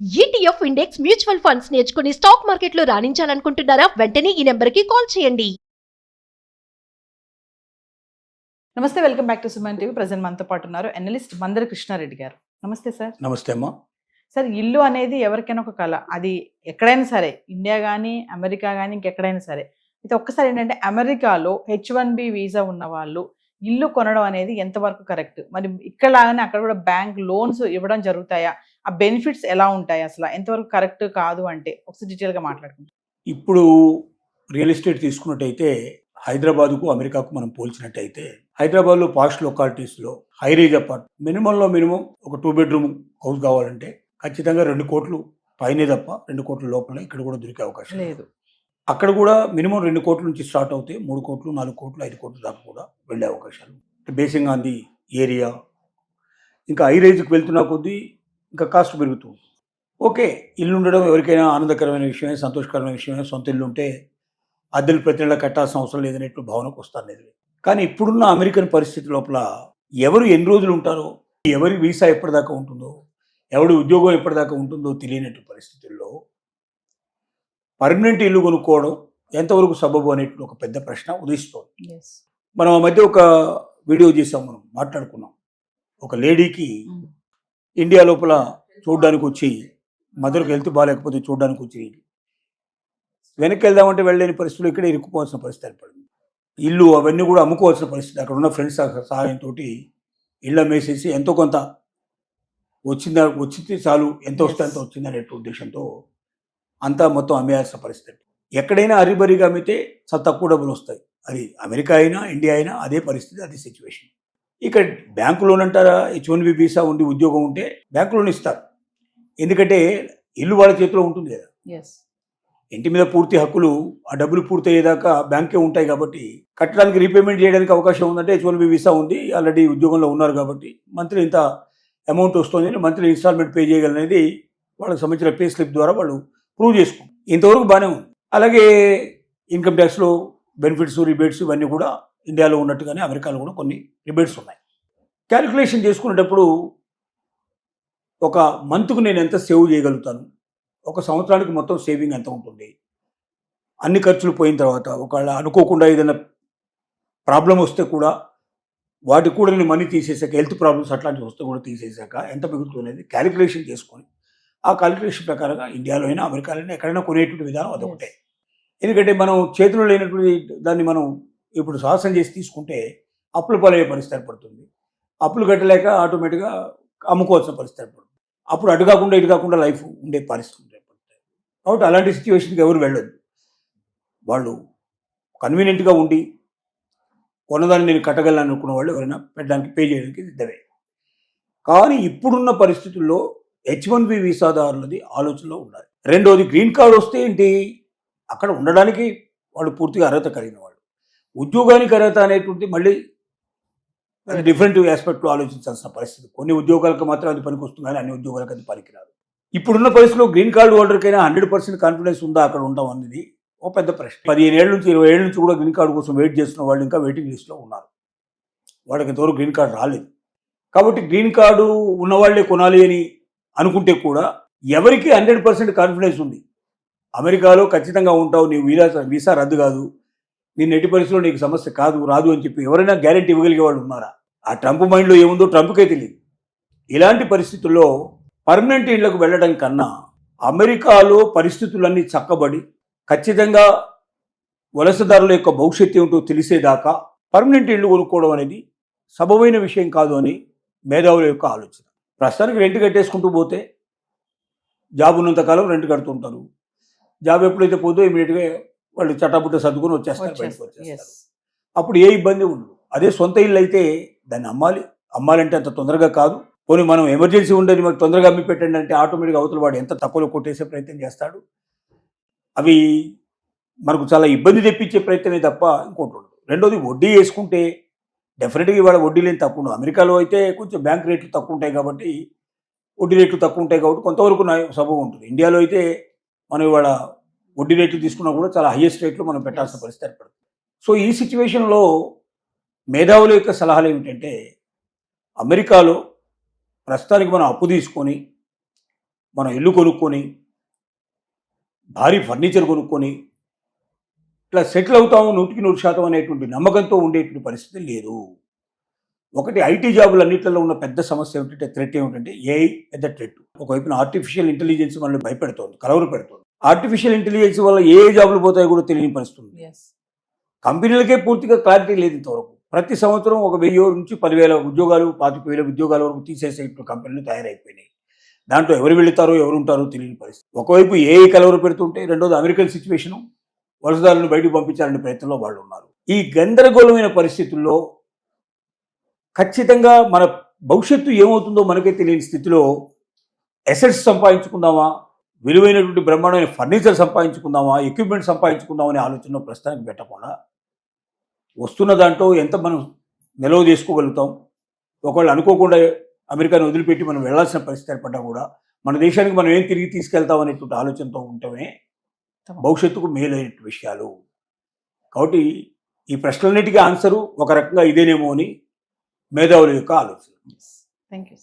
ETF index mutual funds నేర్చుకుని stock మార్కెట్లో రాణించాలనుకుంటున్నారా? వెంటనే ఈ నెంబర్కి కాల్ చేయండి. నమస్తే, welcome back to Suman TV. Present మనతో పాటు ఉన్నారు అనలిస్ట్ మందర కృష్ణారెడ్డి గారు. నమస్తే సార్. నమస్తే అమ్మా. సార్, ఇల్లు అనేది ఎవరికైనా ఒక కళ. అది ఎక్కడైనా సరే, ఇండియా కానీ అమెరికా కానీ ఇంకెక్కడైనా సరే. అయితే ఒక్కసారి ఏంటంటే, అమెరికాలో H1B వీసా ఉన్న వాళ్ళు ఇల్లు కొనడం అనేది ఎంతవరకు కరెక్ట్? మరి ఇక్కడ లాగానే అక్కడ కూడా బ్యాంక్ లోన్స్ ఇవ్వడం జరుగుతాయా? ఆ బెనిఫిట్స్ ఎలా ఉంటాయి? అసలు ఎంతవరకు కరెక్ట్ కాదు అంటే ఒకసారి డీటెయిల్గా మాట్లాడుకుంటాం. ఇప్పుడు రియల్ ఎస్టేట్ తీసుకున్నట్టయితే హైదరాబాద్కు అమెరికాకు మనం పోల్చినట్టయితే, హైదరాబాద్లో పాష్ లొకాలిటీస్లో హై రేంజ్ అపార్ట్మెంట్ మినిమం ఒక 2 బెడ్రూమ్ హౌస్ కావాలంటే ఖచ్చితంగా 2 కోట్లు పైనే తప్ప 2 కోట్ల లోపల ఇక్కడ కూడా దొరికే అవకాశం లేదు. అక్కడ కూడా మినిమం 2 కోట్ల నుంచి స్టార్ట్ అవుతాయి. 3 కోట్లు, 4 కోట్లు, 5 కోట్ల దాకా కూడా వెళ్ళే అవకాశాలు బేసింగ్ ఆన్ ది ఏరియా. ఇంకా హై రేంజ్కి వెళ్తున్నా కొద్దీ ఇంకా కాస్ట్ పెరుగుతుంది. ఓకే, ఇల్లు ఉండడం ఎవరికైనా ఆనందకరమైన విషయమే, సంతోషకరమైన విషయమే. సొంత ఇల్లు ఉంటే అద్దెలు ప్రతి నెల కట్టాల్సిన అవసరం లేదనేట్లు భావనకు వస్తాను లేదు. కానీ ఇప్పుడున్న అమెరికన్ పరిస్థితి లోపల ఎవరు ఎన్ని రోజులు ఉంటారో, ఎవరి వీసా ఎప్పటిదాకా ఉంటుందో, ఎవడి ఉద్యోగం ఎప్పటిదాకా ఉంటుందో తెలియనట్టు పరిస్థితుల్లో పర్మనెంట్ ఇల్లు కొనుక్కోవడం ఎంతవరకు సబబు అనేటువంటి ఒక పెద్ద ప్రశ్న ఉదయిస్తోంది. మనం ఆ మధ్య ఒక వీడియో చేసాం, మనం మాట్లాడుకున్నాం. ఒక లేడీకి ఇండియా లోపల చూడడానికి వచ్చి, మదర్కి హెల్త్ బాగాలేకపోతే చూడడానికి వచ్చి వెనక్కి వెళ్దామంటే వెళ్ళలేని పరిస్థితులు ఇక్కడ ఇరుక్కుపోవాల్సిన పరిస్థితి ఏర్పడింది. ఇల్లు అవన్నీ కూడా అమ్ముకోవాల్సిన పరిస్థితి. అక్కడ ఉన్న ఫ్రెండ్స్ సహాయంతో ఇళ్ళు అమ్మేసేసి ఎంతో కొంత వచ్చింది చాలు, ఎంత వస్తే అంత వచ్చింది అనే ఉద్దేశంతో అంతా మొత్తం అమ్మేయాల్సిన పరిస్థితి. ఎక్కడైనా అరిబరిగా అమ్మితే చాలా తక్కువ డబ్బులు వస్తాయి. అది అమెరికా అయినా ఇండియా అయినా అదే పరిస్థితి, అదే సిచ్యువేషన్. ఇక్కడ బ్యాంకు లోన్ అంటారా, H1B వీసా ఉండి ఉద్యోగం ఉంటే బ్యాంకు లోన్ ఇస్తారు. ఎందుకంటే ఇల్లు వాళ్ళ చేతిలో ఉంటుంది కదా. ఇంటి మీద పూర్తి హక్కులు, ఆ డబ్బులు పూర్తి అయ్యేదాకా బ్యాంకే ఉంటాయి కాబట్టి కట్టడానికి, రీపేమెంట్ చేయడానికి అవకాశం ఉందంటే H1B వీసా ఉంది, ఆల్రెడీ ఉద్యోగంలో ఉన్నారు కాబట్టి మంత్లీ ఇంత అమౌంట్ వస్తుంది, మంత్లీ ఇన్స్టాల్మెంట్ పే చేయగలనేది వాళ్ళకి సంబంధించిన పే స్లిప్ ద్వారా వాళ్ళు ప్రూవ్ చేసుకుంటారు. ఇంతవరకు బాగానే ఉంది. అలాగే ఇన్కమ్ ట్యాక్స్లో బెనిఫిట్స్, రిబేట్స్ ఇవన్నీ కూడా ఇండియాలో ఉన్నట్టుగానే అమెరికాలో కూడా కొన్ని రిబేట్స్ ఉన్నాయి. క్యాలిక్యులేషన్ చేసుకునేటప్పుడు ఒక మంత్కు నేను ఎంత సేవ్ చేయగలుగుతాను, ఒక సంవత్సరానికి మొత్తం సేవింగ్ ఎంత ఉంటుంది, అన్ని ఖర్చులు పోయిన తర్వాత ఒకవేళ అనుకోకుండా ఏదైనా ప్రాబ్లం వస్తే కూడా వాటికి కూడా నేను మనీ తీసేసాక, హెల్త్ ప్రాబ్లమ్స్ అట్లాంటివి వస్తే కూడా తీసేసాక ఎంత మిగులుతుంది క్యాలిక్యులేషన్ చేసుకొని, ఆ క్యాలిక్యులేషన్ ప్రకారంగా ఇండియాలో అయినా అమెరికాలో అయినా ఎక్కడైనా కొనేటువంటి విధానం అదొకటే. ఎందుకంటే మనం చేతిలో లేనటువంటి దాన్ని మనం ఇప్పుడు సాహసం చేసి తీసుకుంటే అప్పులు పాలయ్యే పరిస్థితి ఏర్పడుతుంది. అప్పులు కట్టలేక ఆటోమేటిక్గా అమ్ముకోవాల్సిన పరిస్థితి ఏర్పడుతుంది. అప్పుడు అటు కాకుండా ఇటు కాకుండా లైఫ్ ఉండే పరిస్థితి ఏర్పడుతుంది. కాబట్టి అలాంటి సిచ్యువేషన్కి ఎవరు వెళ్ళొద్దు. వాళ్ళు కన్వీనియంట్గా ఉండి కొన్నదాన్ని నేను కట్టగలను అనుకున్న వాళ్ళు ఎవరైనా పెట్టడానికి, పే చేయడానికి సిద్ధమే. కానీ ఇప్పుడున్న పరిస్థితుల్లో H1B వీసాదారులది ఆలోచనలో ఉండాలి. రెండోది, గ్రీన్ కార్డు వస్తే ఏంటి, అక్కడ ఉండడానికి వాళ్ళు పూర్తిగా అర్హత కలిగిన వాళ్ళు. ఉద్యోగానికి అర్హత అనేటువంటి మళ్ళీ అది డిఫరెంట్ ఆస్పెక్ట్లో ఆలోచించాల్సిన పరిస్థితి. కొన్ని ఉద్యోగాలకు మాత్రం అది పనికి వస్తుంది, కానీ అన్ని ఉద్యోగాలకు అది పనికిరాదు. ఇప్పుడున్న పరిస్థితిలో గ్రీన్ కార్డు హోల్డర్కైనా 100% కాన్ఫిడెన్స్ ఉందా అక్కడ ఉంటాం అనేది ఓ పెద్ద ప్రశ్న. 15 ఏళ్ళ నుంచి 20 ఏళ్ళ నుంచి కూడా గ్రీన్ కార్డు కోసం వెయిట్ చేస్తున్న వాళ్ళు ఇంకా వెయిటింగ్ లిస్ట్లో ఉన్నారు. వాళ్ళకి ఇంతవరకు గ్రీన్ కార్డు రాలేదు. కాబట్టి గ్రీన్ కార్డు ఉన్నవాళ్లే కొనాలి అని అనుకుంటే కూడా ఎవరికి 100% కాన్ఫిడెన్స్ ఉంది, అమెరికాలో ఖచ్చితంగా ఉంటావు, నీవు వీసా రద్దు కాదు, నేను ఎట్టి పరిస్థితుల్లో నీకు సమస్య కాదు, రాదు అని చెప్పి ఎవరైనా గ్యారెంటీ ఇవ్వగలిగే వాళ్ళు ఉన్నారా? ఆ ట్రంప్ మైండ్లో ఏముందో ట్రంప్కే తెలియదు. ఇలాంటి పరిస్థితుల్లో పర్మనెంట్ ఇళ్లకు వెళ్ళడం కన్నా అమెరికాలో పరిస్థితులన్నీ చక్కబడి ఖచ్చితంగా వలసదారుల యొక్క భవిష్యత్తు ఏమిటో తెలిసేదాకా పర్మనెంట్ ఇళ్ళు కొనుక్కోవడం అనేది సబబైన విషయం కాదు అని మేధావుల యొక్క ఆలోచన. ప్రస్తుతానికి రెంట్ కట్టేసుకుంటూ పోతే జాబ్ ఉన్నంతకాలం రెంట్ కడుతుంటారు. జాబ్ ఎప్పుడైతే పోతే ఇమీడియట్గా వాళ్ళు చటాపుట్ట సర్దుకొని వచ్చేస్తారు, బయటకు వచ్చేస్తారు. అప్పుడు ఏ ఇబ్బంది ఉండదు. అదే సొంత ఇల్లు అయితే దాన్ని అమ్మాలంటే అంత తొందరగా కాదు. పోనీ మనం ఎమర్జెన్సీ ఉండేది మనకు తొందరగా అమ్మి పెట్టండి అంటే ఆటోమేటిక్గా అవతల వాడు ఎంత తక్కువలో కొట్టేసే ప్రయత్నం చేస్తాడు. అవి మనకు చాలా ఇబ్బంది తెప్పించే ప్రయత్నమే తప్ప ఇంకోటి ఉండదు. రెండోది, వడ్డీ వేసుకుంటే డెఫినెట్గా ఇవాళ వడ్డీ లేని తక్కువ ఉండదు. అమెరికాలో అయితే కొంచెం బ్యాంక్ రేట్లు తక్కువ ఉంటాయి కాబట్టి, వడ్డీ రేట్లు తక్కువ ఉంటాయి కాబట్టి కొంతవరకు సబబు ఉంటుంది. ఇండియాలో అయితే మనం ఇవాళ వడ్డీ రేట్లు తీసుకున్నా కూడా చాలా హైయెస్ట్ రేట్లో మనం పెట్టాల్సిన పరిస్థితి ఏర్పడుతుంది. సో ఈ సిచ్యువేషన్లో మేధావుల యొక్క సలహాలు ఏమిటంటే, అమెరికాలో ప్రస్తుతానికి మనం అప్పు తీసుకొని మనం ఇల్లు కొనుక్కొని భారీ ఫర్నిచర్ కొనుక్కొని ఇట్లా సెటిల్ అవుతాము 100% అనేటువంటి నమ్మకంతో ఉండేటువంటి పరిస్థితి లేదు. ఒకటి ఐటీ జాబులు అన్నింటిలో ఉన్న పెద్ద సమస్య ఏమిటంటే థ్రెట్ ఏమిటంటే ఏఐ పెద్ద థ్రెట్. ఒకవైపున ఆర్టిఫిషియల్ ఇంటెలిజెన్స్ మనల్ని భయపెడుతోంది, కలవరు పెడుతోంది. ఆర్టిఫిషియల్ ఇంటెలిజెన్స్ వల్ల ఏ జాబులు పోతాయో కూడా తెలియని పరిస్థితి ఉంది. కంపెనీలకే పూర్తిగా క్లారిటీ లేదు ఇంతవరకు. ప్రతి సంవత్సరం 1000 నుంచి 10,000 ఉద్యోగాలు 25,000 ఉద్యోగాల వరకు తీసేసే కంపెనీలు తయారైపోయినాయి. దాంట్లో ఎవరు వెళుతారో ఎవరు ఉంటారో తెలియని పరిస్థితి. ఒకవైపు ఏఐ కలవరు పెడుతుంటే రెండోది అమెరికన్ సిచ్యువేషను, వలసదారులను బయటకు పంపించాలనే ప్రయత్నంలో వాళ్ళు ఉన్నారు. ఈ గందరగోళమైన పరిస్థితుల్లో ఖచ్చితంగా మన భవిష్యత్తు ఏమవుతుందో మనకే తెలియని స్థితిలో అసెట్స్ సంపాదించుకుందామా, విలువైనటువంటి బ్రహ్మాండమైన ఫర్నిచర్ సంపాదించుకుందామా, ఎక్విప్మెంట్ సంపాదించుకుందామా అనే ఆలోచన ప్రస్తుతానికి పెట్టకుండా వస్తున్న దాంట్లో ఎంత మనం నిల్వ చేసుకోగలుగుతాం, ఒకవేళ అనుకోకుండా అమెరికాను వదిలిపెట్టి మనం వెళ్లాల్సిన పరిస్థితి ఏర్పడ్డా కూడా మన దేశానికి మనం ఏం తిరిగి తీసుకెళ్తాం అనేటువంటి ఆలోచనతో ఉండటమే భవిష్యత్తుకు మేలైన విషయాలు. కాబట్టి ఈ ప్రశ్నలన్నిటికీ ఆన్సరు ఒక రకంగా ఇదేనేమో అని మేధావుల యొక్క ఆలోచన. Thank you.